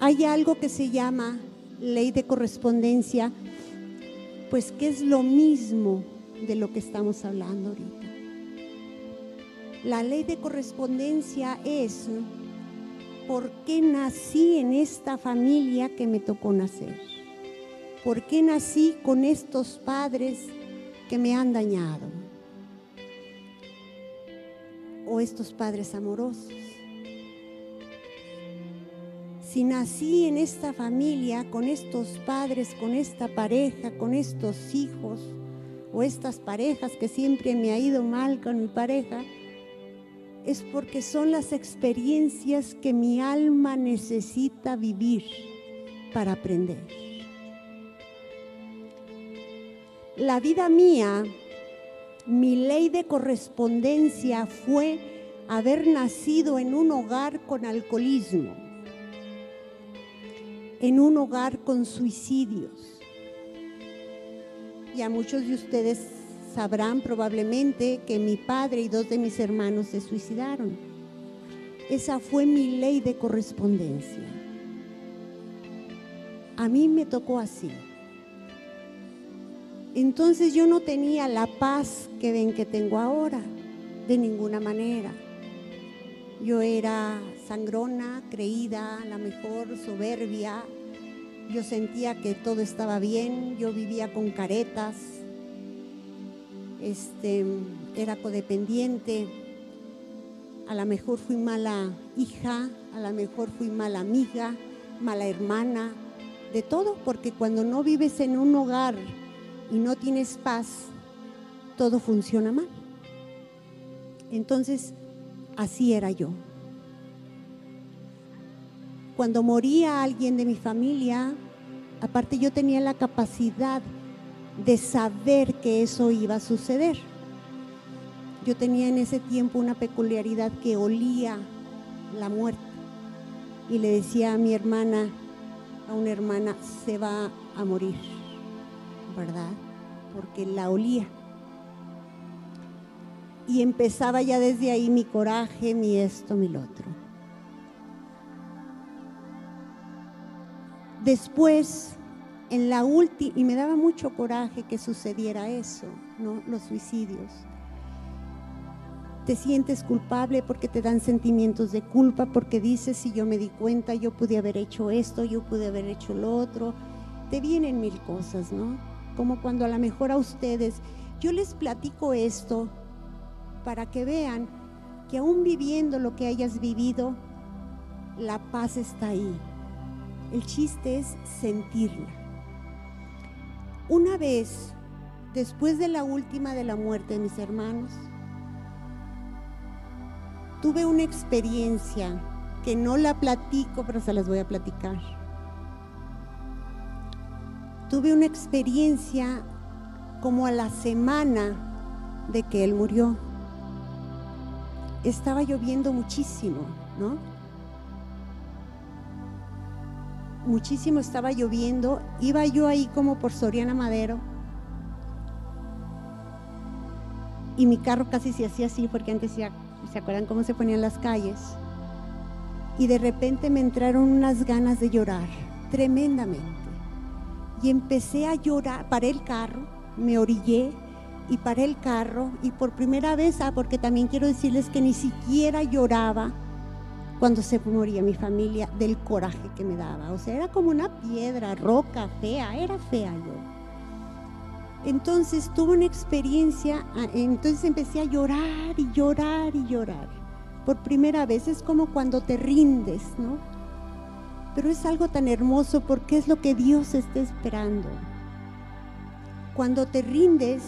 Hay algo que se llama ley de correspondencia, pues que es lo mismo de lo que estamos hablando ahorita. La ley de correspondencia es ¿por qué nací en esta familia que me tocó nacer? ¿Por qué nací con estos padres que me han dañado? O estos padres amorosos. Si nací en esta familia, con estos padres, con esta pareja, con estos hijos, o estas parejas que siempre me ha ido mal con mi pareja, es porque son las experiencias que mi alma necesita vivir para aprender. La vida mía, mi ley de correspondencia fue haber nacido en un hogar con alcoholismo, en un hogar con suicidios. Ya muchos de ustedes sabrán probablemente que mi padre y 2 de mis hermanos se suicidaron. Esa fue mi ley de correspondencia. A mí me tocó así. Entonces yo no tenía la paz que ven que tengo ahora, de ninguna manera. Yo era sangrona, creída, la mejor, soberbia. Yo sentía que todo estaba bien, yo vivía con caretas, era codependiente. A lo mejor fui mala hija, a lo mejor fui mala amiga, mala hermana, de todo, porque cuando no vives en un hogar y no tienes paz, todo funciona mal. Entonces, así era yo. Cuando moría alguien de mi familia, aparte yo tenía la capacidad de saber que eso iba a suceder. Yo tenía en ese tiempo una peculiaridad que olía la muerte y le decía a mi hermana, a una hermana, se va a morir, ¿verdad? Porque la olía. Y empezaba ya desde ahí mi coraje, mi esto, mi lo otro. Después, en la última, y me daba mucho coraje que sucediera eso, ¿no? Los suicidios. Te sientes culpable porque te dan sentimientos de culpa, porque dices, si yo me di cuenta, yo pude haber hecho esto, yo pude haber hecho lo otro. Te vienen mil cosas, ¿no? Como cuando a lo mejor a ustedes, yo les platico esto para que vean que aún viviendo lo que hayas vivido, la paz está ahí. El chiste es sentirla. Una vez, después de la última de la muerte de mis hermanos, tuve una experiencia que no la platico, pero se las voy a platicar. Tuve una experiencia como a la semana de que él murió. Estaba lloviendo muchísimo, ¿no? Muchísimo estaba lloviendo. Iba yo ahí como por Soriana Madero y mi carro casi se hacía así, porque antes ya, ¿se acuerdan cómo se ponían las calles? Y de repente me entraron unas ganas de llorar, tremendamente. Y empecé a llorar, paré el carro, me orillé y paré el carro, y por primera vez, porque también quiero decirles que ni siquiera lloraba cuando se moría mi familia, del coraje que me daba. O sea, era como una piedra, roca, fea, era fea yo. Entonces tuve una experiencia, entonces empecé a llorar y llorar y llorar. Por primera vez, es como cuando te rindes, ¿no? Pero es algo tan hermoso porque es lo que Dios está esperando. Cuando te rindes,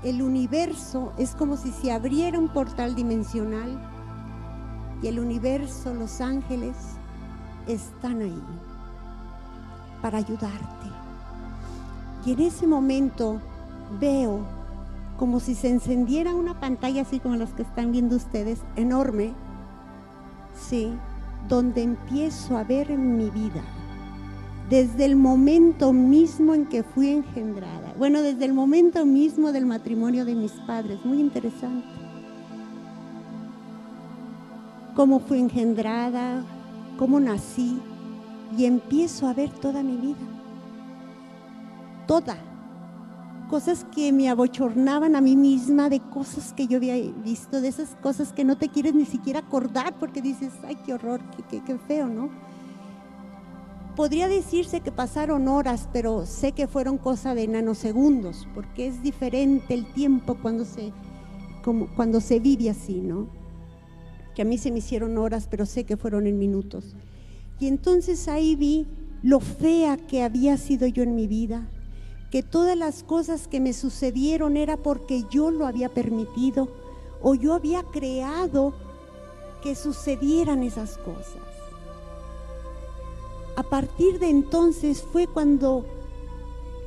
el universo es como si se abriera un portal dimensional y el universo, los ángeles, están ahí para ayudarte. Y en ese momento veo como si se encendiera una pantalla así como las que están viendo ustedes, enorme, sí, donde empiezo a ver mi vida. Desde el momento mismo en que fui engendrada. Bueno, desde el momento mismo del matrimonio de mis padres. Muy interesante. Cómo fui engendrada, cómo nací, y empiezo a ver toda mi vida, toda, cosas que me abochornaban a mí misma, de cosas que yo había visto, de esas cosas que no te quieres ni siquiera acordar porque dices, ay, qué horror, qué feo, ¿no? Podría decirse que pasaron horas, pero sé que fueron cosa de nanosegundos, porque es diferente el tiempo cuando se vive así, ¿no? Que a mí se me hicieron horas, pero sé que fueron en minutos. Y entonces ahí vi lo fea que había sido yo en mi vida, que todas las cosas que me sucedieron era porque yo lo había permitido o yo había creado que sucedieran esas cosas. A partir de entonces fue cuando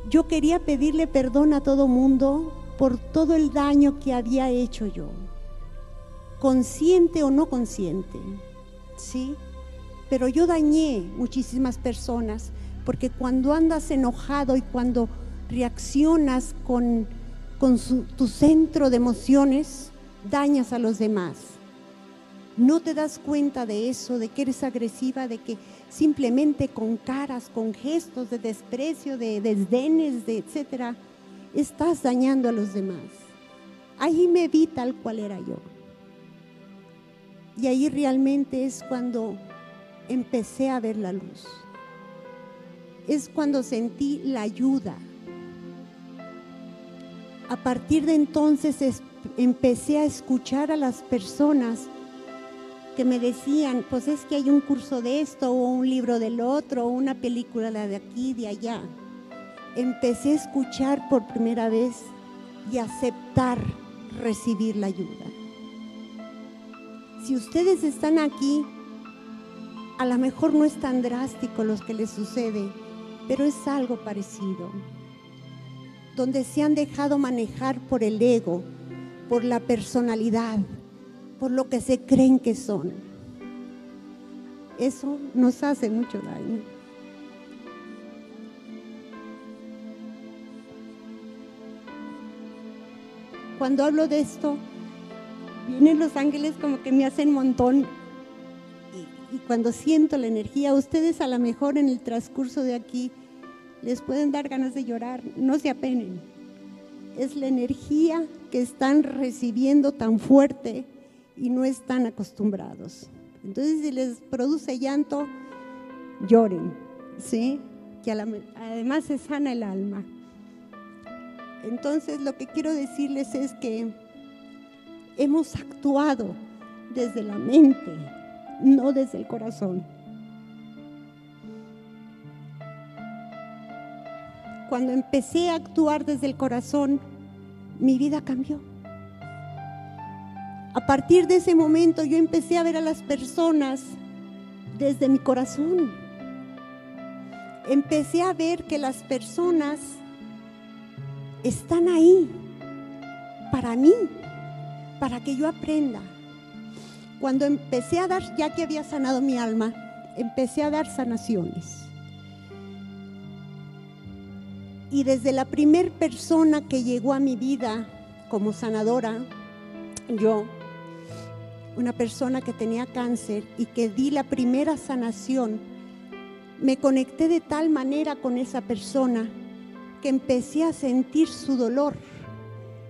yo quería pedirle perdón a todo mundo por todo el daño que había hecho yo, consciente o no consciente, ¿sí? Pero yo dañé muchísimas personas, porque cuando andas enojado y cuando reaccionas con tu centro de emociones, dañas a los demás. No te das cuenta de eso, de que eres agresiva, de que simplemente con caras, con gestos de desprecio, de desdenes, de etcétera, estás dañando a los demás. Ahí me vi tal cual era yo. Y ahí realmente es cuando empecé a ver la luz. Es cuando sentí la ayuda. A partir de entonces empecé a escuchar a las personas que me decían, pues es que hay un curso de esto, o un libro del otro, o una película de aquí, de allá. Empecé a escuchar por primera vez y aceptar recibir la ayuda. Si ustedes están aquí, a lo mejor no es tan drástico lo que les sucede, pero es algo parecido, donde se han dejado manejar por el ego, por la personalidad, por lo que se creen que son. Eso nos hace mucho daño. Cuando hablo de esto, vienen los ángeles como que me hacen un montón. Y cuando siento la energía, ustedes a lo mejor en el transcurso de aquí les pueden dar ganas de llorar, no se apenen. Es la energía que están recibiendo tan fuerte y no están acostumbrados. Entonces, si les produce llanto, lloren, ¿sí? Que además se sana el alma. Entonces, lo que quiero decirles es que hemos actuado desde la mente, no desde el corazón. Cuando empecé a actuar desde el corazón, mi vida cambió. A partir de ese momento yo empecé a ver a las personas desde mi corazón. Empecé a ver que las personas están ahí para mí, para que yo aprenda. Cuando empecé a dar, ya que había sanado mi alma, empecé a dar sanaciones. Y desde la primer persona que llegó a mi vida como sanadora, yo, una persona que tenía cáncer y que di la primera sanación, me conecté de tal manera con esa persona que empecé a sentir su dolor,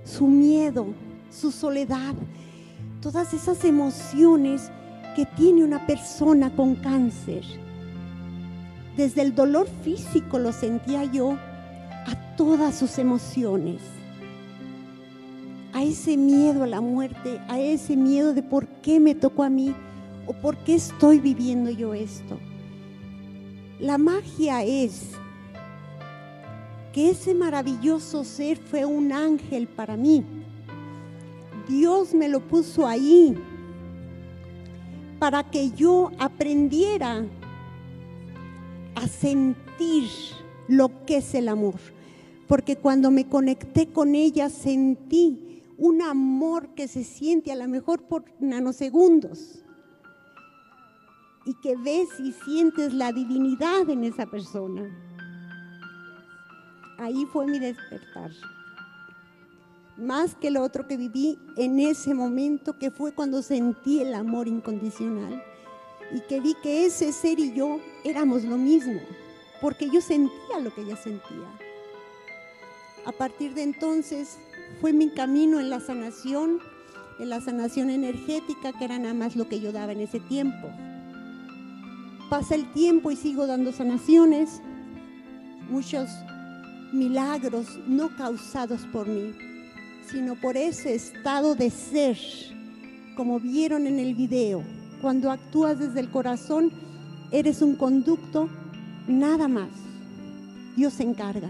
su miedo, su soledad, todas esas emociones que tiene una persona con cáncer. Desde el dolor físico lo sentía yo, a todas sus emociones, a ese miedo a la muerte, a ese miedo de por qué me tocó a mí o por qué estoy viviendo yo esto. La magia es que ese maravilloso ser fue un ángel para mí. Dios me lo puso ahí para que yo aprendiera a sentir lo que es el amor, porque cuando me conecté con ella sentí un amor que se siente a lo mejor por nanosegundos y que ves y sientes la divinidad en esa persona. Ahí fue mi despertar, más que lo otro que viví en ese momento, que fue cuando sentí el amor incondicional y que vi que ese ser y yo éramos lo mismo, porque yo sentía lo que ella sentía. A partir de entonces fue mi camino en la sanación energética, que era nada más lo que yo daba en ese tiempo. Pasa el tiempo y sigo dando sanaciones, muchos milagros no causados por mí, sino por ese estado de ser, como vieron en el video. Cuando actúas desde el corazón, eres un conducto, nada más. Dios se encarga.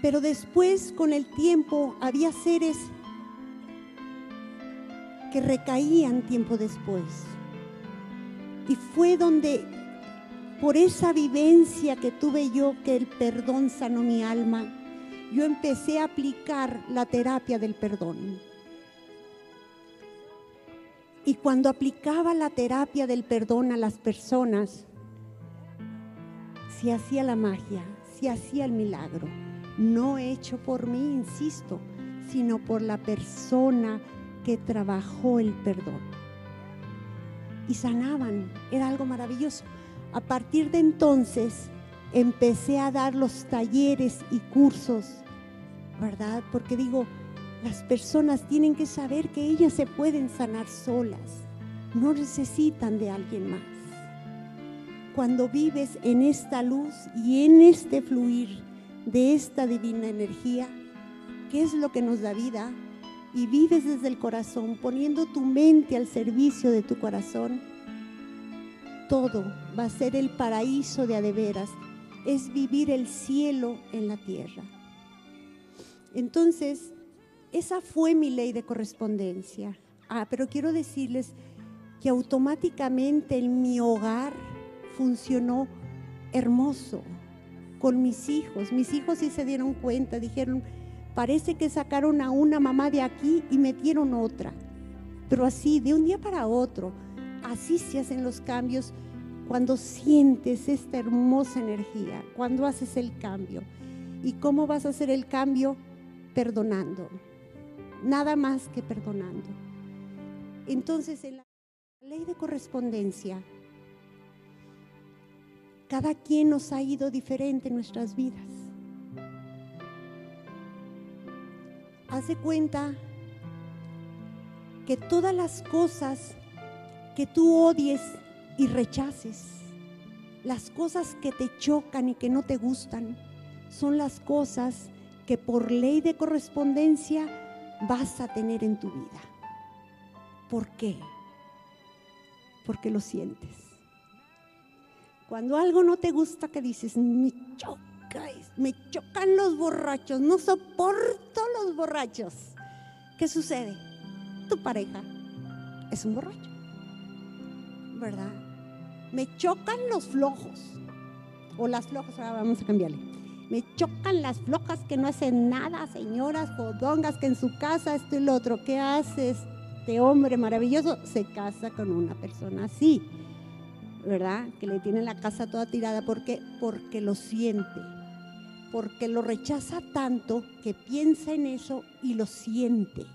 Pero después, con el tiempo, había seres que recaían tiempo después. Y fue donde, por esa vivencia que tuve yo, que el perdón sanó mi alma, yo empecé a aplicar la terapia del perdón. Y cuando aplicaba la terapia del perdón a las personas, se hacía la magia, se hacía el milagro. No hecho por mí, insisto, sino por la persona que trabajó el perdón. Y sanaban, era algo maravilloso. A partir de entonces empecé a dar los talleres y cursos, ¿verdad? Porque digo, las personas tienen que saber que ellas se pueden sanar solas, no necesitan de alguien más. Cuando vives en esta luz y en este fluir de esta divina energía, que es lo que nos da vida, y vives desde el corazón, poniendo tu mente al servicio de tu corazón, todo va a ser el paraíso de a de veras, es vivir el cielo en la tierra. Entonces, esa fue mi ley de correspondencia. Pero quiero decirles que automáticamente en mi hogar funcionó hermoso con mis hijos. Mis hijos sí se dieron cuenta, dijeron, parece que sacaron a una mamá de aquí y metieron otra. Pero así, de un día para otro, así se hacen los cambios cuando sientes esta hermosa energía, cuando haces el cambio. ¿Y cómo vas a hacer el cambio? Perdonando. Nada más que perdonando. Entonces, en la ley de correspondencia, cada quien nos ha ido diferente en nuestras vidas. Haz de cuenta que todas las cosas que tú odies y rechaces, las cosas que te chocan y que no te gustan, son las cosas que por ley de correspondencia vas a tener en tu vida. ¿Por qué? Porque lo sientes. Cuando algo no te gusta, que dices, me chocan los borrachos, no soporto los borrachos. ¿Qué sucede? Tu pareja es un borracho, ¿verdad? Me chocan los flojos, o las flojas, ahora vamos a cambiarle. Me chocan las flojas que no hacen nada, señoras fodongas, que en su casa esto y lo otro. ¿Qué hace este hombre maravilloso? Se casa con una persona así, ¿verdad? Que le tiene la casa toda tirada. ¿Por qué? Porque lo siente, porque lo rechaza tanto que piensa en eso y lo siente.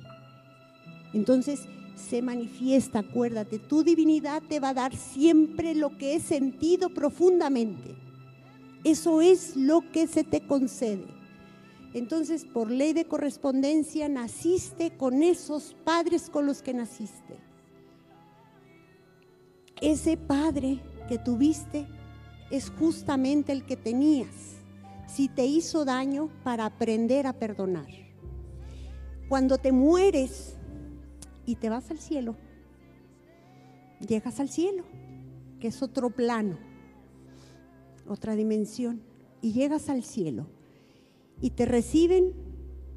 Entonces se manifiesta, acuérdate, tu divinidad te va a dar siempre lo que es sentido profundamente. Eso es lo que se te concede. Entonces, por ley de correspondencia, naciste con esos padres con los que naciste. Ese padre que tuviste es justamente el que tenías, si te hizo daño, para aprender a perdonar. Cuando te mueres y te vas al cielo, llegas al cielo, que es otro plano, otra dimensión, y llegas al cielo y te reciben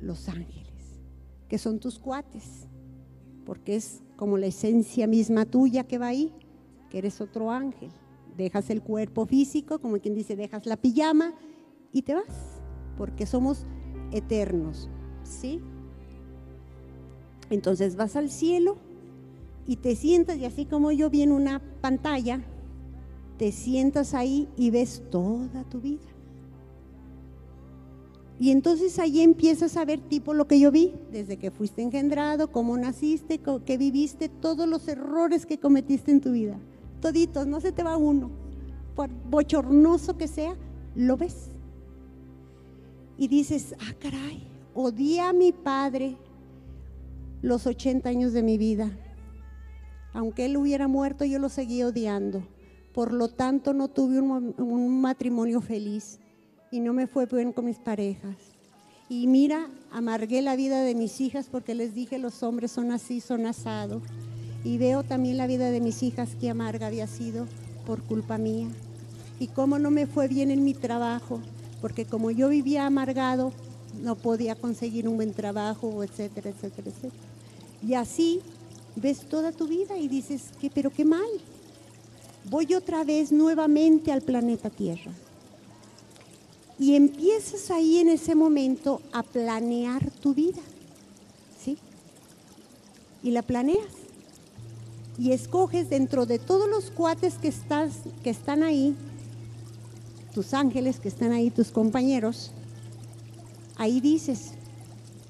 los ángeles, que son tus cuates, porque es como la esencia misma tuya que va ahí, que eres otro ángel. Dejas el cuerpo físico, como quien dice, dejas la pijama y te vas, porque somos eternos, ¿sí? Entonces vas al cielo y te sientas, y así como yo vi en una pantalla, te sientas ahí y ves toda tu vida. Y entonces ahí empiezas a ver tipo lo que yo vi, desde que fuiste engendrado, cómo naciste, qué viviste, todos los errores que cometiste en tu vida. Toditos, no se te va uno. Por bochornoso que sea, lo ves. Y dices, caray, odié a mi padre los 80 años de mi vida. Aunque él hubiera muerto, yo lo seguía odiando. Por lo tanto, no tuve un matrimonio feliz y no me fue bien con mis parejas. Y mira, amargué la vida de mis hijas porque les dije, los hombres son así, son asados. Y veo también la vida de mis hijas que amarga había sido por culpa mía. Y cómo no me fue bien en mi trabajo, porque como yo vivía amargado, no podía conseguir un buen trabajo, etcétera, etcétera, etcétera. Y así ves toda tu vida y dices, pero qué mal. Voy otra vez nuevamente al planeta Tierra. Y empiezas ahí en ese momento a planear tu vida, ¿sí? Y la planeas. Y escoges dentro de todos los cuates que están ahí, tus ángeles que están ahí, tus compañeros, ahí dices,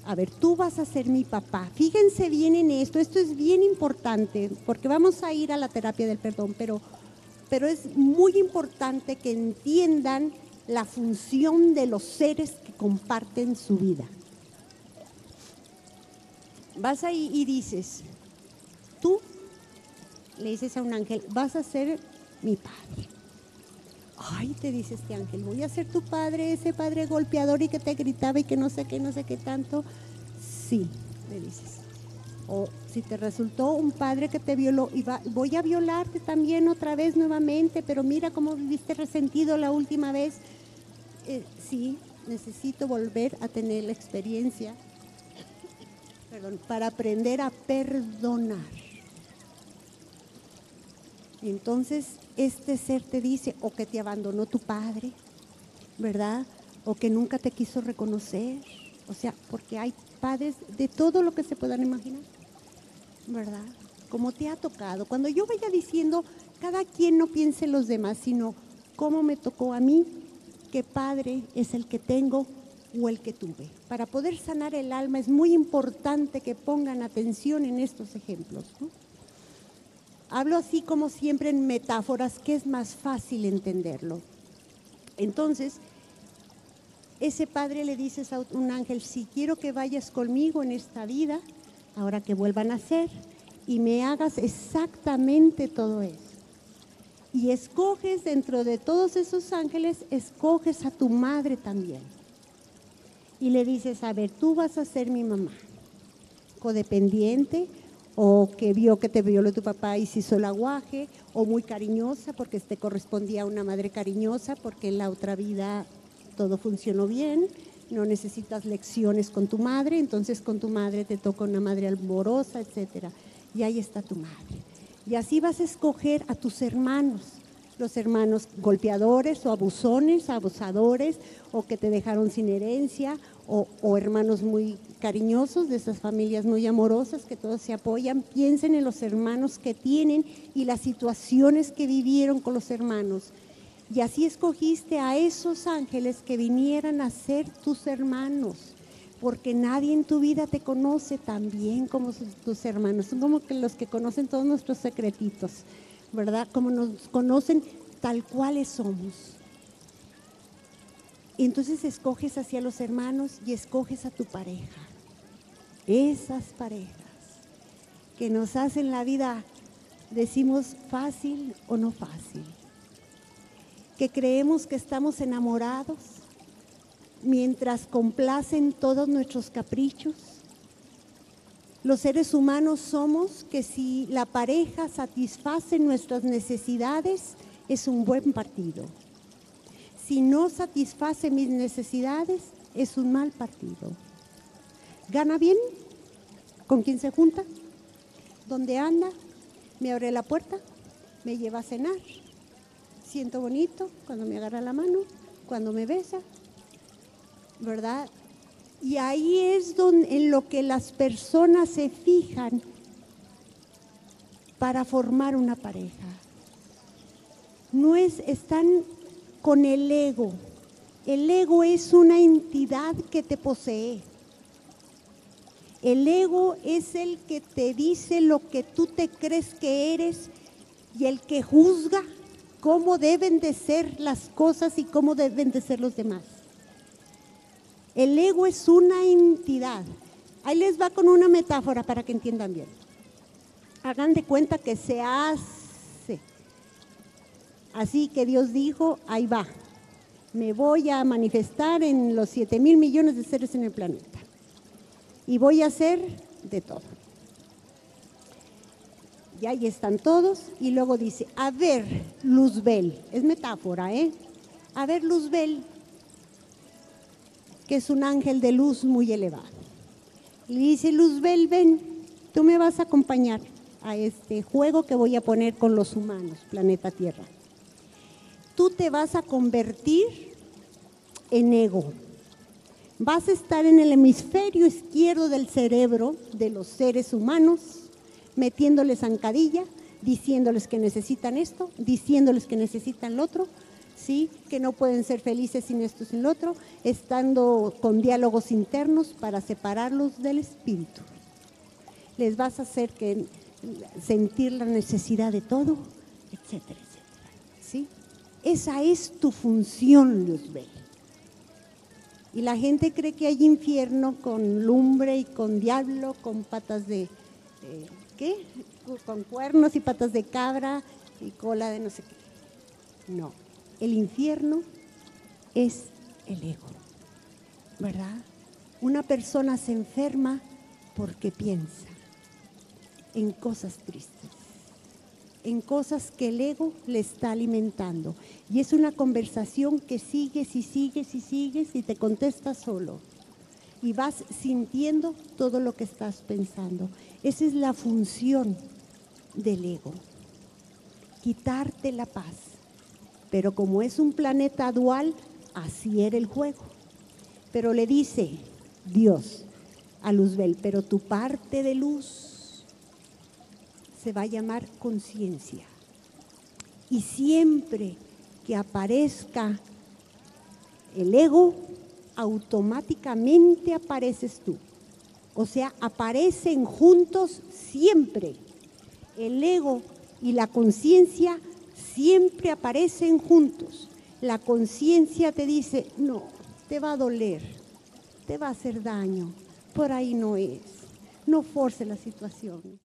a ver, tú vas a ser mi papá. Fíjense bien en esto es bien importante, porque vamos a ir a la terapia del perdón, pero es muy importante que entiendan la función de los seres que comparten su vida. Vas ahí y dices, tú le dices a un ángel, vas a ser mi padre. Ay, te dice este ángel, voy a ser tu padre, ese padre golpeador y que te gritaba y que no sé qué tanto. Sí, le dices. O si te resultó un padre que te violó, voy a violarte también otra vez nuevamente, pero mira cómo viviste resentido la última vez. Sí, necesito volver a tener la experiencia, para aprender a perdonar. Entonces, este ser te dice, o que te abandonó tu padre, ¿verdad? O que nunca te quiso reconocer. O sea, porque hay padres de todo lo que se puedan imaginar, ¿verdad? Como te ha tocado. Cuando yo vaya diciendo, cada quien no piense en los demás, sino cómo me tocó a mí, qué padre es el que tengo o el que tuve. Para poder sanar el alma es muy importante que pongan atención en estos ejemplos, ¿no? Hablo así como siempre en metáforas, que es más fácil entenderlo. Entonces, ese padre le dices a un ángel, si quiero que vayas conmigo en esta vida, ahora que vuelva a nacer, y me hagas exactamente todo eso. Y escoges dentro de todos esos ángeles, escoges a tu madre también. Y le dices, a ver, tú vas a ser mi mamá, codependiente, o que vio que te violó tu papá y se hizo el aguaje, o muy cariñosa porque te correspondía a una madre cariñosa, porque en la otra vida todo funcionó bien, no necesitas lecciones con tu madre, entonces con tu madre te toca una madre amorosa, etcétera. Y ahí está tu madre. Y así vas a escoger a tus hermanos, los hermanos golpeadores o abusones, abusadores, o que te dejaron sin herencia, o hermanos muy cariñosos, de esas familias muy amorosas que todos se apoyan. Piensen en los hermanos que tienen y las situaciones que vivieron con los hermanos. Y así escogiste a esos ángeles que vinieran a ser tus hermanos, porque nadie en tu vida te conoce tan bien como tus hermanos. Son como que los que conocen todos nuestros secretitos, ¿verdad? Como nos conocen tal cuales somos. Y entonces escoges hacia los hermanos y escoges a tu pareja. Esas parejas que nos hacen la vida, decimos, fácil o no fácil. Que creemos que estamos enamorados mientras complacen todos nuestros caprichos. Los seres humanos somos que si la pareja satisface nuestras necesidades, es un buen partido. Si no satisface mis necesidades, es un mal partido. ¿Gana bien? ¿Con quién se junta? ¿Dónde anda? ¿Me abre la puerta? ¿Me lleva a cenar? Siento bonito cuando me agarra la mano, cuando me besa, ¿verdad? Y ahí es en lo que las personas se fijan para formar una pareja. Están con el ego El ego es una entidad que te posee. El ego es el que te dice lo que tú te crees que eres y el que juzga cómo deben de ser las cosas y cómo deben de ser los demás. El ego es una entidad. Ahí les va con una metáfora para que entiendan bien. Hagan de cuenta que se hace. Así que Dios dijo, ahí va. Me voy a manifestar en los 7,000 millones de seres en el planeta. Y voy a hacer de todo. Y ahí están todos. Y luego dice, a ver, Luzbel. Es metáfora, ¿eh? A ver, Luzbel, que es un ángel de luz muy elevado. Y dice, Luzbel, ven, tú me vas a acompañar a este juego que voy a poner con los humanos, planeta Tierra. Tú te vas a convertir en ego. Vas a estar en el hemisferio izquierdo del cerebro de los seres humanos, metiéndoles zancadilla, diciéndoles que necesitan esto, diciéndoles que necesitan lo otro, ¿sí? Que no pueden ser felices sin esto, sin lo otro, estando con diálogos internos para separarlos del espíritu. Les vas a hacer sentir la necesidad de todo, etcétera, etcétera, ¿sí? Esa es tu función, Luzbel. Y la gente cree que hay infierno con lumbre y con diablo, con patas de, ¿qué? Con cuernos y patas de cabra y cola de no sé qué. No, el infierno es el ego, ¿verdad? Una persona se enferma porque piensa en cosas tristes, en cosas que el ego le está alimentando. Y es una conversación que sigues y sigues y sigues y te contestas solo. Y vas sintiendo todo lo que estás pensando. Esa es la función del ego, quitarte la paz. Pero como es un planeta dual, así era el juego. Pero le dice Dios a Luzbel, pero tu parte de luz se va a llamar conciencia. Y siempre que aparezca el ego, automáticamente apareces tú. O sea, aparecen juntos siempre. El ego y la conciencia siempre aparecen juntos. La conciencia te dice, no, te va a doler, te va a hacer daño, por ahí no es, no force la situación.